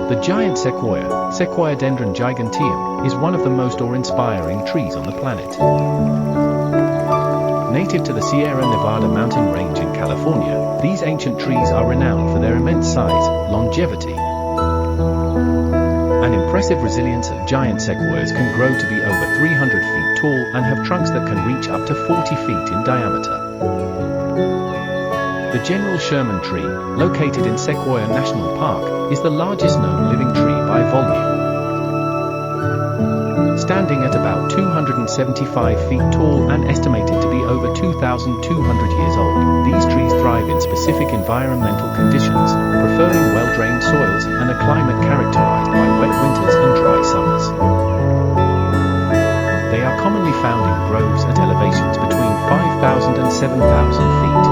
The giant sequoia, Sequoiadendron giganteum, is one of the most awe-inspiring trees on the planet. Native to the Sierra Nevada mountain range in California, these ancient trees are renowned for their immense size, longevity, and impressive resilience. Giant sequoias can grow to be over 300 feet tall and have trunks that can reach up to 40 feet in diameter. The General Sherman Tree, located in Sequoia National Park, is the largest known living tree by volume. Standing at about 275 feet tall and estimated to be over 2,200 years old, these trees thrive in specific environmental conditions, preferring well-drained soils and a climate characterized by wet winters and dry summers. They are commonly found in groves at elevations between 5,000 and 7,000 feet.